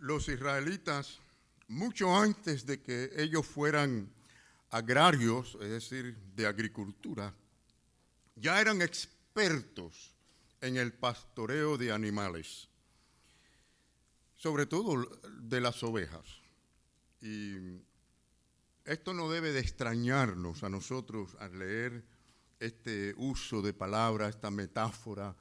los israelitas, mucho antes de que ellos fueran agrarios, es decir, de agricultura, ya eran expertos en el pastoreo de animales, sobre todo de las ovejas. Y esto no debe de extrañarnos a nosotros al leer este uso de palabra, esta metáfora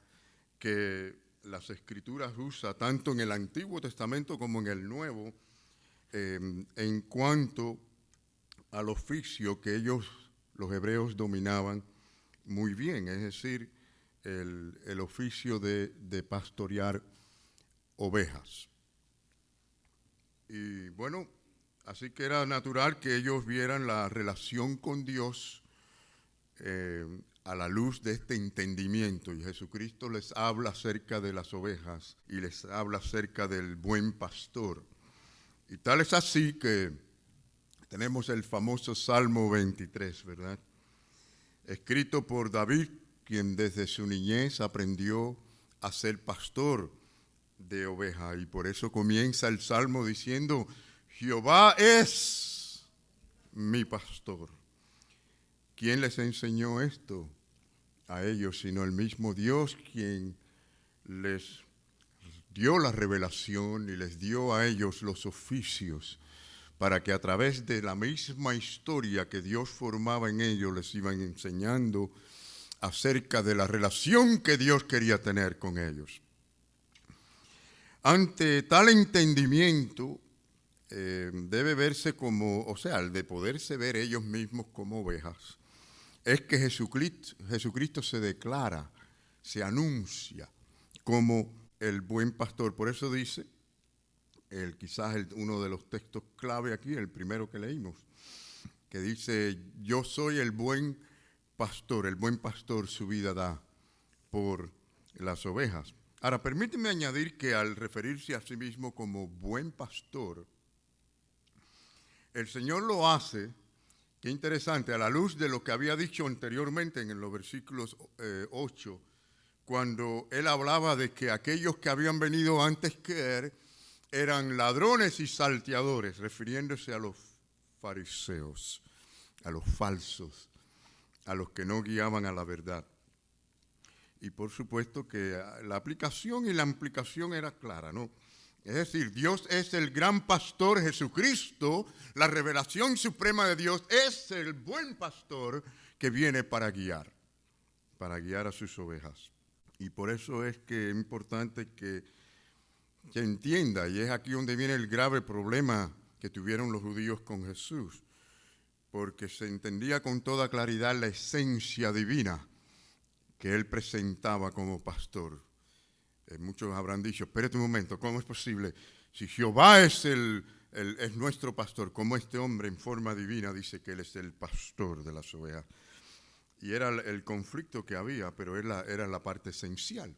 que las Escrituras usan tanto en el Antiguo Testamento como en el Nuevo, en cuanto al oficio que ellos, los hebreos, dominaban muy bien, es decir, el oficio de pastorear ovejas. Y bueno, así que era natural que ellos vieran la relación con Dios a la luz de este entendimiento. Y Jesucristo les habla acerca de las ovejas y les habla acerca del buen pastor. Y tal es así que tenemos el famoso Salmo 23, ¿verdad? Escrito por David, quien desde su niñez aprendió a ser pastor de ovejas. Y por eso comienza el Salmo diciendo: Jehová es mi pastor. ¿Quién les enseñó esto a ellos sino el mismo Dios, quien les dio la revelación y les dio a ellos los oficios para que a través de la misma historia que Dios formaba en ellos les iban enseñando acerca de la relación que Dios quería tener con ellos? Ante tal entendimiento debe verse como, o sea, al de poderse ver ellos mismos como ovejas, es que Jesucristo se declara, se anuncia como el buen pastor. Por eso dice, quizás uno de los textos clave aquí, el primero que leímos, que dice: yo soy el buen pastor su vida da por las ovejas. Ahora, permíteme añadir que al referirse a sí mismo como buen pastor, el Señor lo hace, qué interesante, a la luz de lo que había dicho anteriormente en los versículos 8, cuando Él hablaba de que aquellos que habían venido antes que Él eran ladrones y salteadores, refiriéndose a los fariseos, a los falsos, a los que no guiaban a la verdad. Y por supuesto que la aplicación y la implicación era clara, ¿no? Es decir, Dios es el gran pastor, Jesucristo, la revelación suprema de Dios, es el buen pastor que viene para guiar a sus ovejas. Y por eso es que es importante que entienda, y es aquí donde viene el grave problema que tuvieron los judíos con Jesús, porque se entendía con toda claridad la esencia divina que Él presentaba como pastor. Muchos habrán dicho: espérate un momento, ¿cómo es posible? Si Jehová es es nuestro pastor, ¿cómo este hombre en forma divina dice que Él es el pastor de las ovejas? Y era el conflicto que había, pero era la parte esencial.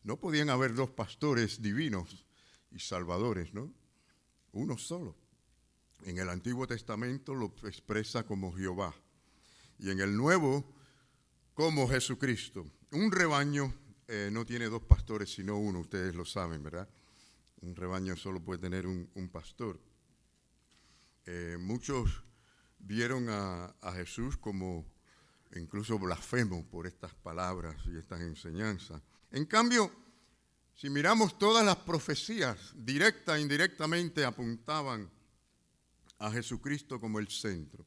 No podían haber dos pastores divinos y salvadores, ¿no? Uno solo. En el Antiguo Testamento lo expresa como Jehová, y en el Nuevo como Jesucristo. Un rebaño no tiene dos pastores sino uno, ustedes lo saben, ¿verdad? Un rebaño solo puede tener un pastor. Muchos vieron a Jesús como incluso blasfemo por estas palabras y estas enseñanzas. En cambio, si miramos todas las profecías, directa e indirectamente apuntaban a Jesucristo como el centro.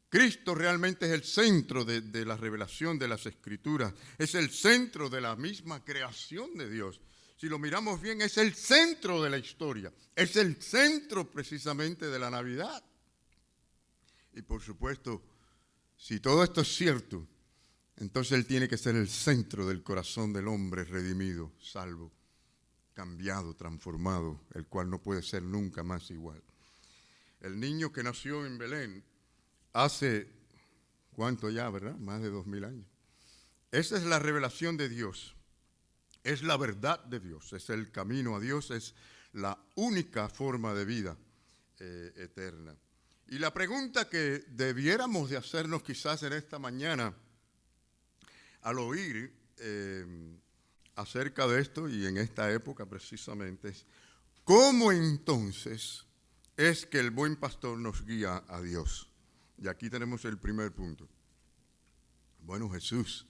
Cristo realmente es el centro de la revelación de las Escrituras, es el centro de la misma creación de Dios. Si lo miramos bien, es el centro de la historia, es el centro precisamente de la Navidad. Y por supuesto, si todo esto es cierto, entonces Él tiene que ser el centro del corazón del hombre redimido, salvo, cambiado, transformado, el cual no puede ser nunca más igual. El niño que nació en Belén hace, ¿cuánto ya, verdad? Más de 2000 años. Esa es la revelación de Dios, es la verdad de Dios, es el camino a Dios, es la única forma de vida eterna. Y la pregunta que debiéramos de hacernos quizás en esta mañana, al oír acerca de esto, y en esta época precisamente, es cómo entonces es que el buen pastor nos guía a Dios. Y aquí tenemos el primer punto. Bueno, Jesús,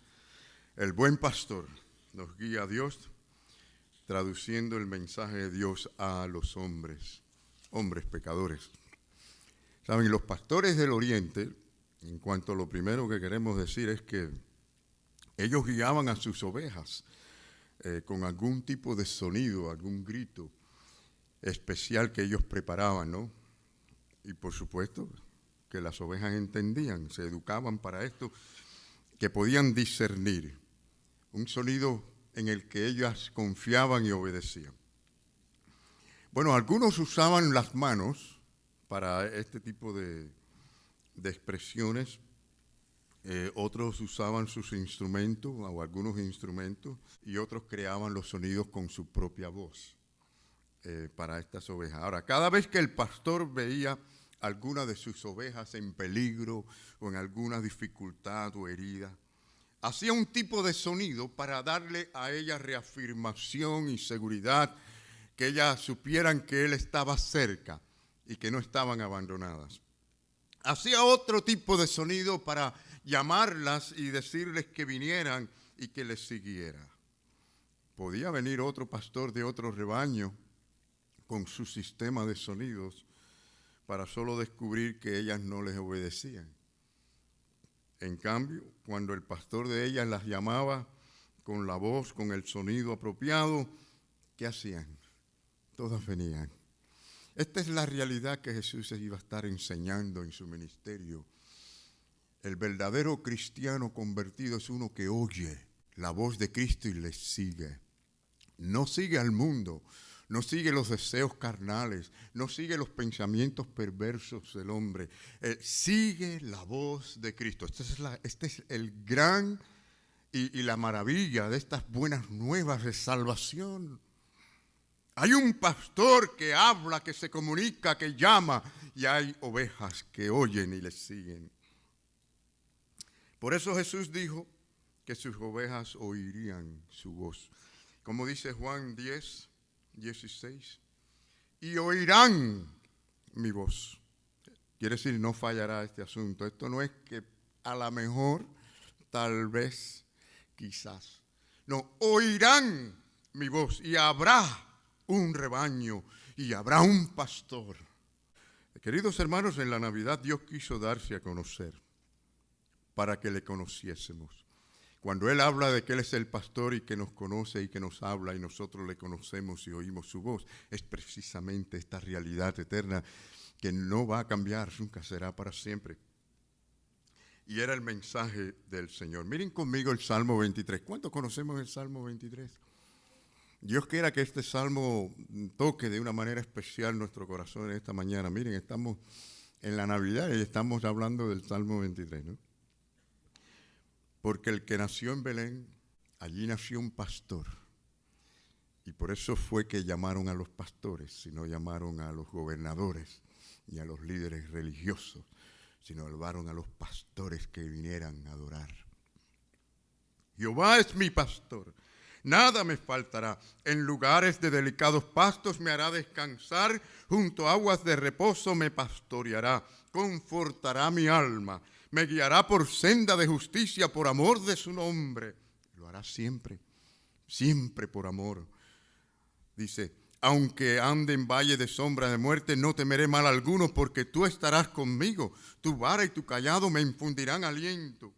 el buen pastor, nos guía a Dios, traduciendo el mensaje de Dios a los hombres pecadores. Saben, los pastores del Oriente, en cuanto a lo primero que queremos decir es que ellos guiaban a sus ovejas con algún tipo de sonido, algún grito especial que ellos preparaban, ¿no? Y por supuesto que las ovejas entendían, se educaban para esto, que podían discernir un sonido en el que ellas confiaban y obedecían. Bueno, algunos usaban las manos para este tipo de expresiones, otros usaban sus instrumentos o algunos instrumentos y otros creaban los sonidos con su propia voz para estas ovejas. Ahora, cada vez que el pastor veía alguna de sus ovejas en peligro o en alguna dificultad o herida, hacía un tipo de sonido para darle a ellas reafirmación y seguridad, que ellas supieran que él estaba cerca y que no estaban abandonadas. Hacía otro tipo de sonido para llamarlas y decirles que vinieran y que les siguiera. Podía venir otro pastor de otro rebaño con su sistema de sonidos para solo descubrir que ellas no les obedecían. En cambio, cuando el pastor de ellas las llamaba con la voz, con el sonido apropiado, ¿qué hacían? Todas venían. Esta es la realidad que Jesús iba a estar enseñando en su ministerio. El verdadero cristiano convertido es uno que oye la voz de Cristo y le sigue. No sigue al mundo, no sigue los deseos carnales, no sigue los pensamientos perversos del hombre. Sigue la voz de Cristo. Este es el gran y la maravilla de estas buenas nuevas de salvación. Hay un pastor que habla, que se comunica, que llama, y hay ovejas que oyen y le siguen. Por eso Jesús dijo que sus ovejas oirían su voz. Como dice Juan 10:16, y oirán mi voz. Quiere decir, no fallará este asunto. Esto no es que a lo mejor, tal vez, quizás. No, oirán mi voz y habrá un rebaño y habrá un pastor. Queridos hermanos, en la Navidad Dios quiso darse a conocer para que le conociésemos. Cuando Él habla de que Él es el pastor y que nos conoce y que nos habla y nosotros le conocemos y oímos su voz, es precisamente esta realidad eterna que no va a cambiar, nunca será para siempre. Y era el mensaje del Señor. Miren conmigo el Salmo 23. ¿Cuántos conocemos el Salmo 23? Dios quiera que este salmo toque de una manera especial nuestro corazón en esta mañana. Miren, estamos en la Navidad y estamos hablando del Salmo 23, ¿no? Porque el que nació en Belén, allí nació un pastor. Y por eso fue que llamaron a los pastores, sino llamaron a los gobernadores y a los líderes religiosos, sino llamaron a los pastores que vinieran a adorar. Jehová es mi pastor. Nada me faltará. En lugares de delicados pastos me hará descansar. Junto a aguas de reposo me pastoreará. Confortará mi alma. Me guiará por senda de justicia por amor de su nombre. Lo hará siempre, siempre por amor. Dice, aunque ande en valle de sombra de muerte, no temeré mal alguno, porque tú estarás conmigo. Tu vara y tu cayado me infundirán aliento.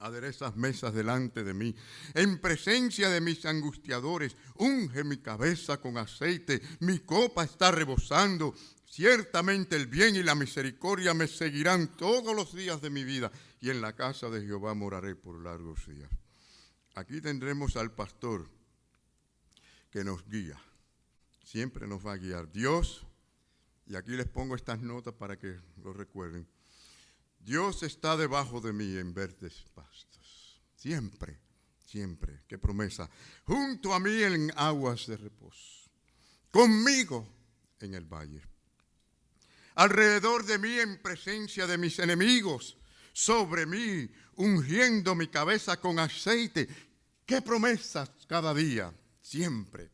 Aderezas mesas delante de mí, en presencia de mis angustiadores. Unge mi cabeza con aceite, mi copa está rebosando. Ciertamente el bien y la misericordia me seguirán todos los días de mi vida, y en la casa de Jehová moraré por largos días. Aquí tendremos al pastor que nos guía, siempre nos va a guiar. Dios, y aquí les pongo estas notas para que lo recuerden. Dios está debajo de mí en verdes pastos. Siempre, siempre. Qué promesa. Junto a mí en aguas de reposo. Conmigo en el valle. Alrededor de mí en presencia de mis enemigos. Sobre mí ungiendo mi cabeza con aceite. qué promesas cada día, siempre.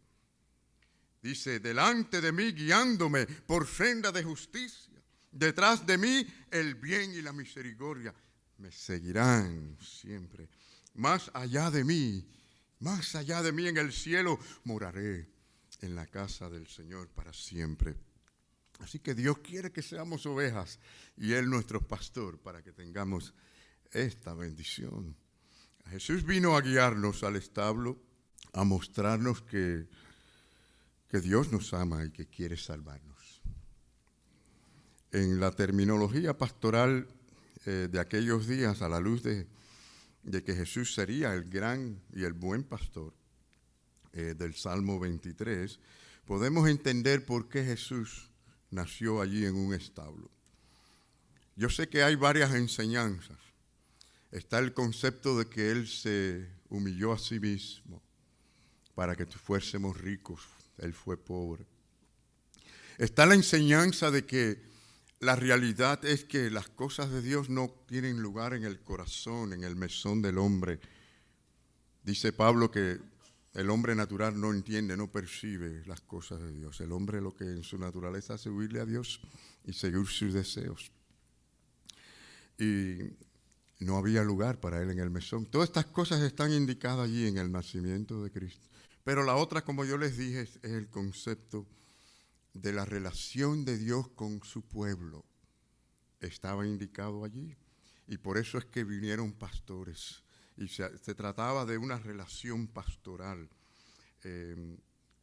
Dice, delante de mí guiándome por senda de justicia, detrás de mí el bien y la misericordia me seguirán siempre. Más allá de mí en el cielo, moraré en la casa del Señor para siempre. Así que Dios quiere que seamos ovejas y Él nuestro pastor para que tengamos esta bendición. Jesús vino a guiarnos al establo, a mostrarnos que Dios nos ama y que quiere salvarnos. En la terminología pastoral de aquellos días, a la luz de que Jesús sería el gran y el buen pastor del Salmo 23, podemos entender por qué Jesús nació allí en un establo. Yo sé que hay varias enseñanzas. Está el concepto de que Él se humilló a sí mismo para que fuésemos ricos. Él fue pobre. Está la enseñanza de que la realidad es que las cosas de Dios no tienen lugar en el corazón, en el mesón del hombre. Dice Pablo que el hombre natural no entiende, no percibe las cosas de Dios. El hombre lo que en su naturaleza hace huirle a Dios y seguir sus deseos. Y no había lugar para él en el mesón. Todas estas cosas están indicadas allí en el nacimiento de Cristo. Pero la otra, como yo les dije, es el concepto de la relación de Dios con su pueblo. Estaba indicado allí. Y por eso es que vinieron pastores. Y se trataba de una relación pastoral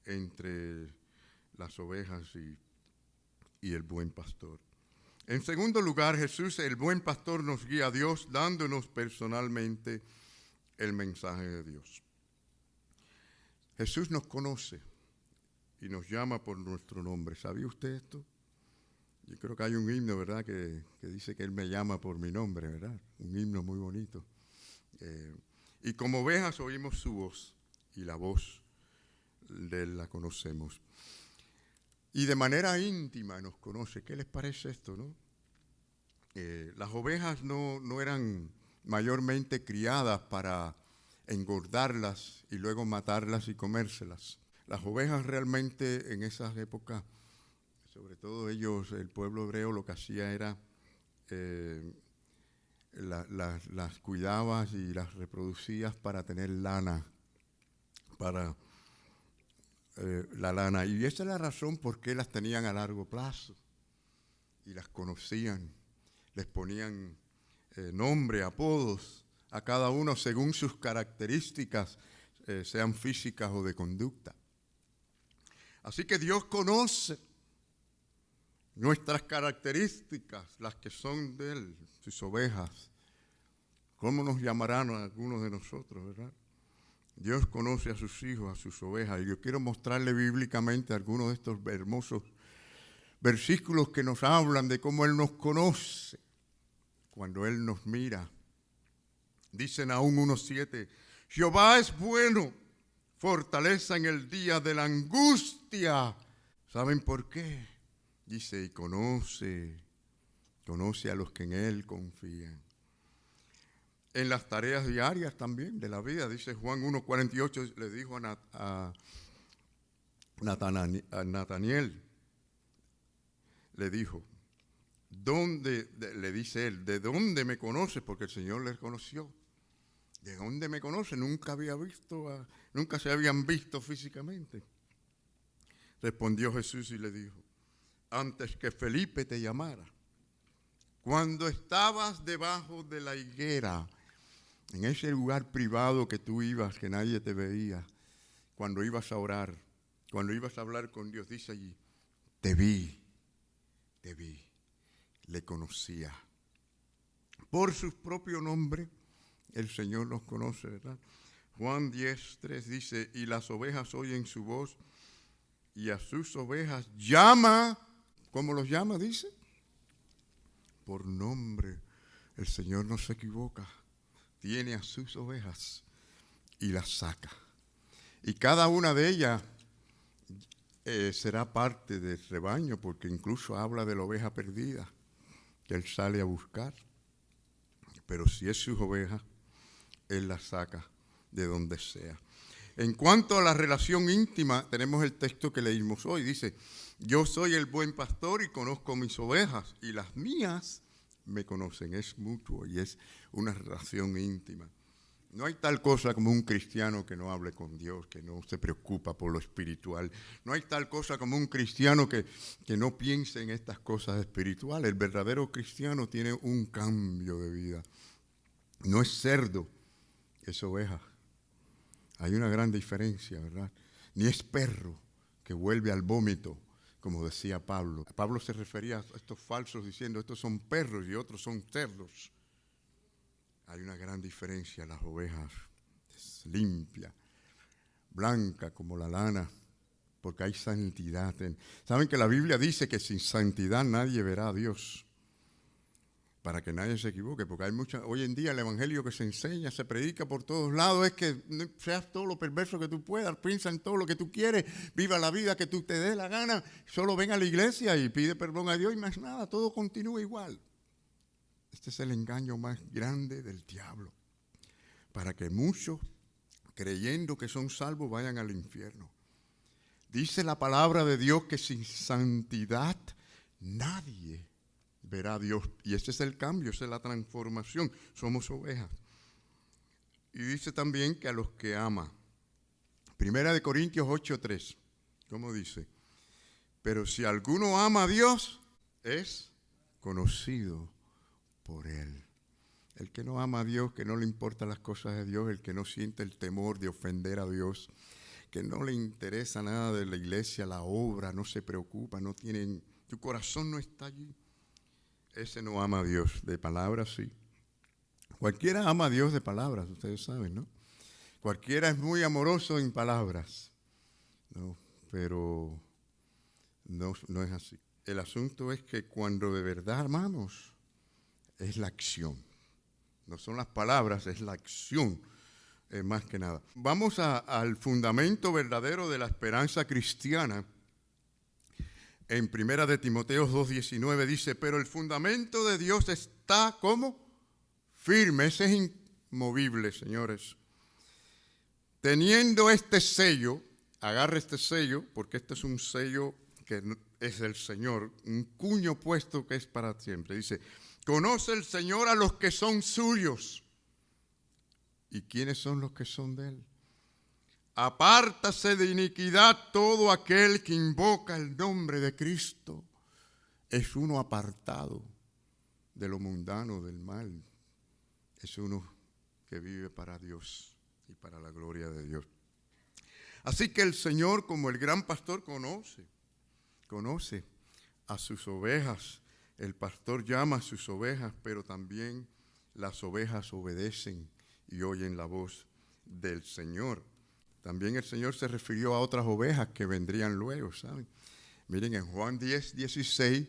entre las ovejas y el buen pastor. En segundo lugar, Jesús, el buen pastor, nos guía a Dios dándonos personalmente el mensaje de Dios. Jesús nos conoce y nos llama por nuestro nombre. ¿Sabía usted esto? Yo creo que hay un himno, ¿verdad?, que dice que Él me llama por mi nombre, ¿verdad? Un himno muy bonito. Y como ovejas oímos su voz y la voz de Él la conocemos. Y de manera íntima nos conoce. ¿Qué les parece esto, no? Las ovejas no eran mayormente criadas para engordarlas y luego matarlas y comérselas. Las ovejas realmente en esas épocas, sobre todo ellos, el pueblo hebreo, lo que hacía era las cuidabas y las reproducías para tener lana, para la lana. Y esa es la razón por qué las tenían a largo plazo y las conocían. Les ponían nombre, apodos a cada uno según sus características, sean físicas o de conducta. Así que Dios conoce nuestras características, las que son de Él, sus ovejas. ¿Cómo nos llamarán a algunos de nosotros, verdad? Dios conoce a sus hijos, a sus ovejas. Y yo quiero mostrarle bíblicamente algunos de estos hermosos versículos que nos hablan de cómo Él nos conoce cuando Él nos mira. Dice Nahum 1:7, Jehová es bueno, fortaleza en el día de la angustia. ¿Saben por qué? Dice, y conoce a los que en Él confían. En las tareas diarias también de la vida, dice Juan 1:48, le dijo a Nataniel, le dijo, le dice él, ¿de dónde me conoces? Porque el Señor le conoció. ¿De dónde me conoce? Nunca se habían visto físicamente. Respondió Jesús y le dijo, antes que Felipe te llamara, cuando estabas debajo de la higuera, en ese lugar privado que tú ibas, que nadie te veía, cuando ibas a orar, cuando ibas a hablar con Dios, dice allí, te vi, le conocía. Por su propio nombre, el Señor los conoce, ¿verdad? Juan 10:3 dice, y las ovejas oyen su voz, y a sus ovejas llama, ¿cómo los llama? Dice, por nombre. El Señor no se equivoca, tiene a sus ovejas y las saca. Y cada una de ellas será parte del rebaño, porque incluso habla de la oveja perdida, que Él sale a buscar. Pero si es sus ovejas, Él las saca de donde sea. En cuanto a la relación íntima, tenemos el texto que leímos hoy. Dice, yo soy el buen pastor y conozco mis ovejas y las mías me conocen. Es mutuo y es una relación íntima. No hay tal cosa como un cristiano que no hable con Dios, que no se preocupa por lo espiritual. No hay tal cosa como un cristiano que no piense en estas cosas espirituales. El verdadero cristiano tiene un cambio de vida. No es cerdo, es oveja. Hay una gran diferencia, ¿verdad? Ni es perro que vuelve al vómito, como decía Pablo. Pablo se refería a estos falsos diciendo, estos son perros y otros son cerdos. Hay una gran diferencia. Las ovejas es limpia, blanca como la lana, porque hay santidad. Saben que la Biblia dice que sin santidad nadie verá a Dios. Para que nadie se equivoque, porque hay hoy en día el evangelio que se enseña, se predica por todos lados, es que seas todo lo perverso que tú puedas, piensa en todo lo que tú quieres, viva la vida que tú te dé la gana, solo ven a la iglesia y pide perdón a Dios y más nada, todo continúa igual. Este es el engaño más grande del diablo, para que muchos, creyendo que son salvos, vayan al infierno. Dice la palabra de Dios que sin santidad nadie verá a Dios. Y ese es el cambio, esa es la transformación. Somos ovejas. Y dice también que a los que ama. Primera de Corintios 8:3. ¿Cómo dice? Pero si alguno ama a Dios, es conocido por Él. El que no ama a Dios, que no le importan las cosas de Dios, el que no siente el temor de ofender a Dios, que no le interesa nada de la iglesia, la obra, no se preocupa, no tienen, tu corazón no está allí. Ese no ama a Dios, de palabras sí. Cualquiera ama a Dios de palabras, ustedes saben, ¿no? Cualquiera es muy amoroso en palabras, ¿no? Pero no es así. El asunto es que cuando de verdad amamos, es la acción. No son las palabras, es la acción, más que nada. Vamos al fundamento verdadero de la esperanza cristiana. En Primera de Timoteo 2:19 dice, pero el fundamento de Dios está, ¿cómo? Firme, ese es inmovible, señores. Teniendo este sello, agarre este sello, porque este es un sello que es del Señor, un cuño puesto que es para siempre. Dice, conoce el Señor a los que son suyos. ¿Y quiénes son los que son de Él? Apártase de iniquidad todo aquel que invoca el nombre de Cristo. Es uno apartado de lo mundano, del mal. Es uno que vive para Dios y para la gloria de Dios. Así que el Señor, como el gran pastor, conoce a sus ovejas. El pastor llama a sus ovejas, pero también las ovejas obedecen y oyen la voz del Señor. También el Señor se refirió a otras ovejas que vendrían luego, ¿saben? Miren, en Juan 10:16,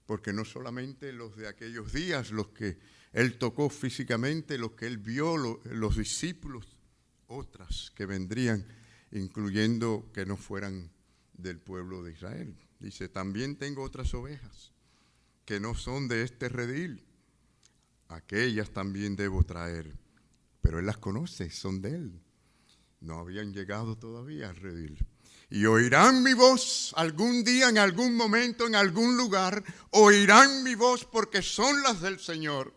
porque no solamente los de aquellos días, los que Él tocó físicamente, los que Él vio, los discípulos, otras que vendrían, incluyendo que no fueran del pueblo de Israel. Dice, también tengo otras ovejas que no son de este redil. Aquellas también debo traer, pero Él las conoce, son de Él. No habían llegado todavía al redil. Y oirán mi voz algún día, en algún momento, en algún lugar. Oirán mi voz porque son las del Señor,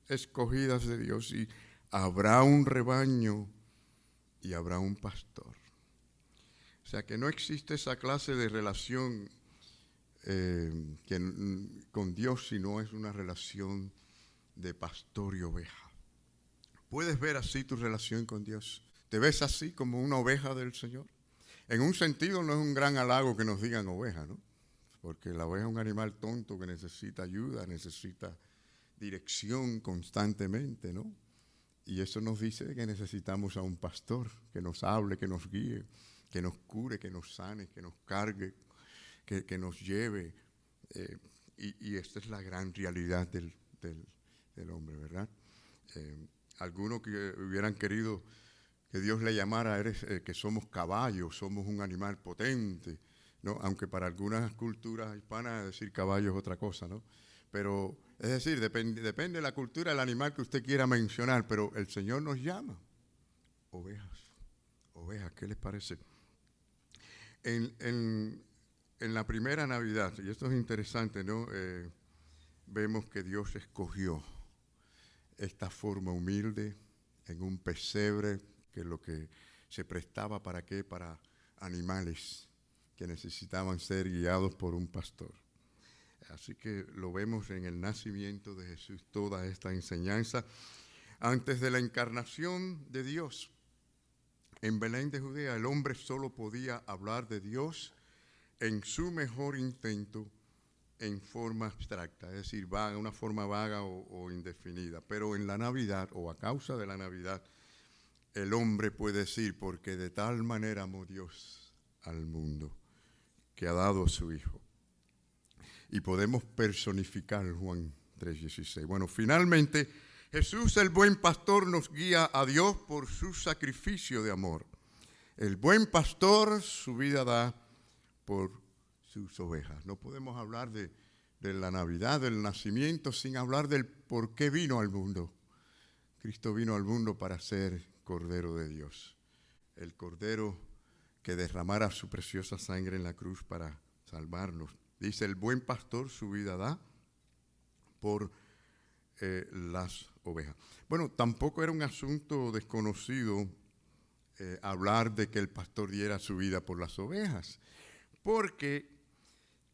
escogidas de Dios. Y habrá un rebaño y habrá un pastor. O sea que no existe esa clase de relación con Dios, sino es una relación de pastor y oveja. ¿Puedes ver así tu relación con Dios? ¿Te ves así como una oveja del Señor? En un sentido no es un gran halago que nos digan oveja, ¿no? Porque la oveja es un animal tonto que necesita ayuda, necesita dirección constantemente, ¿no? Y eso nos dice que necesitamos a un pastor que nos hable, que nos guíe, que nos cure, que nos sane, que nos cargue, que nos lleve. Y esta es la gran realidad del hombre, ¿verdad? Algunos que hubieran querido que Dios le llamara, que somos caballos, somos un animal potente, ¿no? Aunque para algunas culturas hispanas decir caballo es otra cosa, ¿no? Pero, es decir, depende de la cultura del animal que usted quiera mencionar, pero el Señor nos llama Ovejas, ¿qué les parece? En la primera Navidad, y esto es interesante, ¿no? Vemos que Dios escogió esta forma humilde en un pesebre, que es lo que se prestaba para qué, para animales que necesitaban ser guiados por un pastor. Así que lo vemos en el nacimiento de Jesús, toda esta enseñanza. Antes de la encarnación de Dios, en Belén de Judea, el hombre solo podía hablar de Dios en su mejor intento, en forma abstracta, es decir, vaga, una forma vaga o indefinida. Pero en la Navidad, o a causa de la Navidad, el hombre puede decir, porque de tal manera amó Dios al mundo, que ha dado a su Hijo. Y podemos personificar Juan 3:16. Bueno, finalmente, Jesús, el buen pastor, nos guía a Dios por su sacrificio de amor. El buen pastor su vida da por sus ovejas. No podemos hablar de la Navidad, del nacimiento, sin hablar del por qué vino al mundo. Cristo vino al mundo para ser Cordero de Dios. El Cordero que derramara su preciosa sangre en la cruz para salvarnos. Dice, el buen pastor su vida da por las ovejas. Bueno, tampoco era un asunto desconocido hablar de que el pastor diera su vida por las ovejas, porque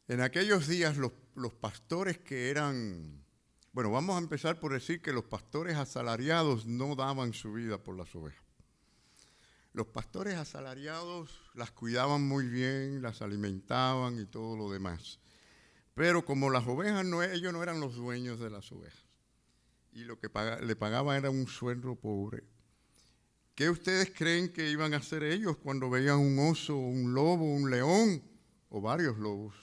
en aquellos días los pastores que eran, bueno, vamos a empezar por decir que los pastores asalariados no daban su vida por las ovejas. Los pastores asalariados las cuidaban muy bien, las alimentaban y todo lo demás. Pero como las ovejas, ellos no eran los dueños de las ovejas. Y lo que le pagaban era un sueldo pobre. ¿Qué ustedes creen que iban a hacer ellos cuando veían un oso, un lobo, un león o varios lobos?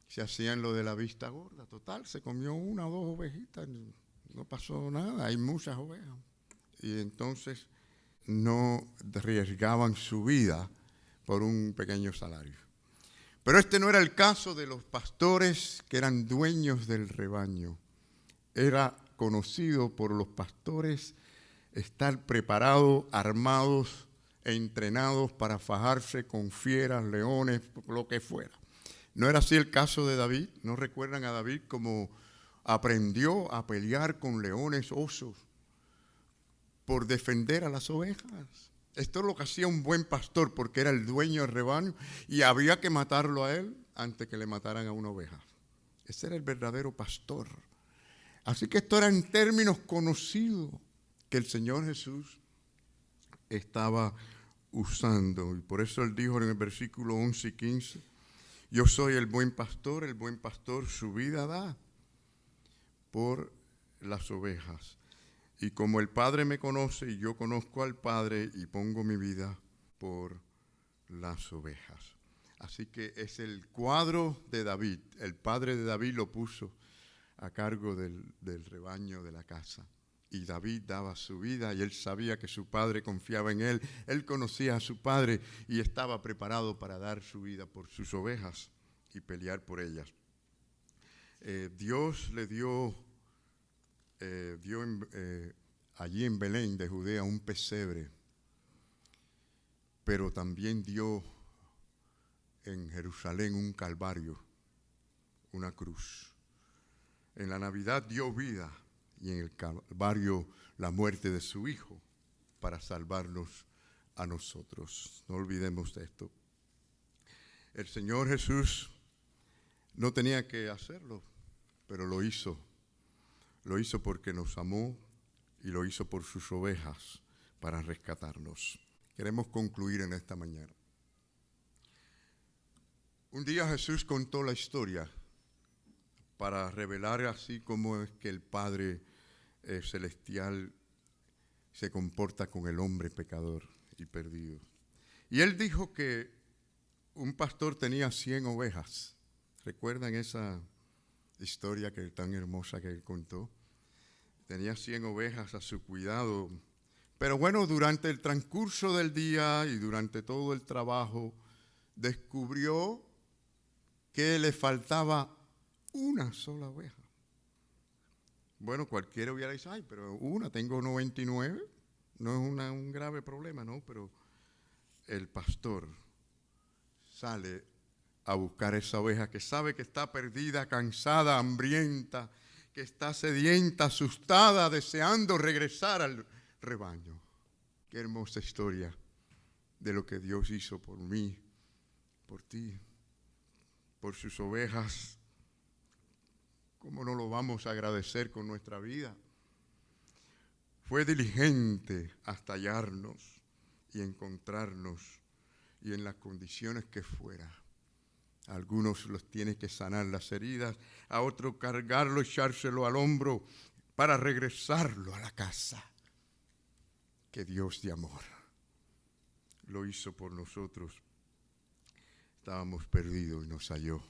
Se hacían lo de la vista gorda. Total, se comió una o dos ovejitas, no pasó nada, hay muchas ovejas. Y entonces no arriesgaban su vida por un pequeño salario. Pero este no era el caso de los pastores que eran dueños del rebaño. Era conocido por los pastores estar preparados, armados e entrenados para fajarse con fieras, leones, lo que fuera. ¿No era así el caso de David? ¿No recuerdan a David cómo aprendió a pelear con leones, osos, por defender a las ovejas? Esto es lo que hacía un buen pastor, porque era el dueño del rebaño y había que matarlo a él antes que le mataran a una oveja. Ese era el verdadero pastor. Así que esto era en términos conocidos que el Señor Jesús estaba usando. Y por eso él dijo en el versículo 11 y 15, yo soy el buen pastor su vida da por las ovejas. Y como el Padre me conoce y yo conozco al Padre y pongo mi vida por las ovejas. Así que es el cuadro de David. El padre de David lo puso a cargo del rebaño de la casa. Y David daba su vida y él sabía que su padre confiaba en él. Él conocía a su padre y estaba preparado para dar su vida por sus ovejas y pelear por ellas. Dios le dio allí en Belén de Judea un pesebre, pero también dio en Jerusalén un calvario, una cruz. En la Navidad dio vida y en el calvario la muerte de su Hijo para salvarnos a nosotros. No olvidemos esto. El Señor Jesús no tenía que hacerlo, pero lo hizo. Lo hizo porque nos amó y lo hizo por sus ovejas para rescatarnos. Queremos concluir en esta mañana. Un día Jesús contó la historia para revelar así cómo es que el Padre celestial se comporta con el hombre pecador y perdido. Y él dijo que un pastor tenía 100 ovejas. ¿Recuerdan esa historia tan hermosa que él contó? Tenía 100 ovejas a su cuidado. Pero bueno, durante el transcurso del día y durante todo el trabajo, descubrió que le faltaba una sola oveja. Bueno, cualquiera hubiera dicho, ay, pero tengo 99. No es un grave problema, ¿no? Pero el pastor sale a buscar esa oveja que sabe que está perdida, cansada, hambrienta, que está sedienta, asustada, deseando regresar al rebaño. Qué hermosa historia de lo que Dios hizo por mí, por ti, por sus ovejas. ¿Cómo no lo vamos a agradecer con nuestra vida? Fue diligente hasta hallarnos y encontrarnos, y en las condiciones que fuera. A algunos los tiene que sanar las heridas, a otros cargarlo, echárselo al hombro para regresarlo a la casa. Que Dios de amor lo hizo por nosotros. Estábamos perdidos y nos halló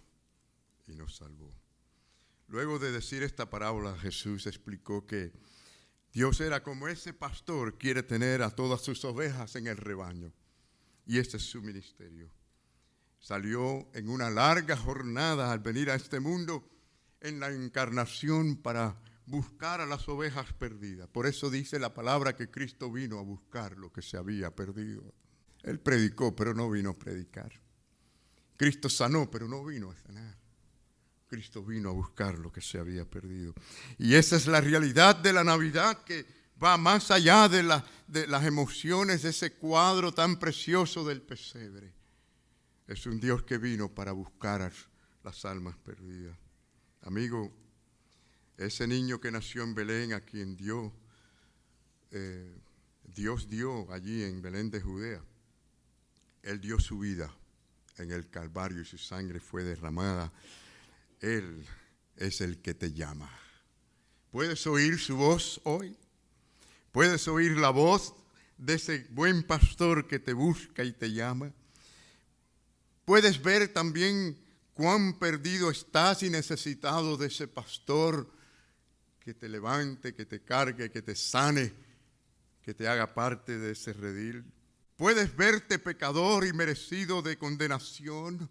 y nos salvó. Luego de decir esta parábola, Jesús explicó que Dios era como ese pastor, quiere tener a todas sus ovejas en el rebaño. Y este es su ministerio. Salió en una larga jornada al venir a este mundo en la encarnación para buscar a las ovejas perdidas. Por eso dice la palabra que Cristo vino a buscar lo que se había perdido. Él predicó, pero no vino a predicar. Cristo sanó, pero no vino a sanar. Cristo vino a buscar lo que se había perdido. Y esa es la realidad de la Navidad, que va más allá de las emociones de ese cuadro tan precioso del pesebre. Es un Dios que vino para buscar a las almas perdidas. Amigo, ese niño que nació en Belén, a quien Dios dio allí en Belén de Judea, Él dio su vida en el Calvario y su sangre fue derramada. Él es el que te llama. ¿Puedes oír su voz hoy? ¿Puedes oír la voz de ese buen pastor que te busca y te llama? ¿Puedes ver también cuán perdido estás y necesitado de ese pastor que te levante, que te cargue, que te sane, que te haga parte de ese redil? ¿Puedes verte pecador y merecido de condenación?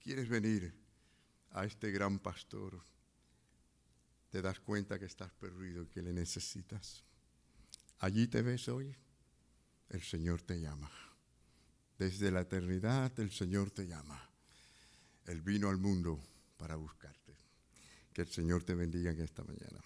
¿Quieres venir a este gran pastor? ¿Te das cuenta que estás perdido y que le necesitas? Allí te ves hoy. El Señor te llama. Desde la eternidad el Señor te llama. Él vino al mundo para buscarte. Que el Señor te bendiga en esta mañana.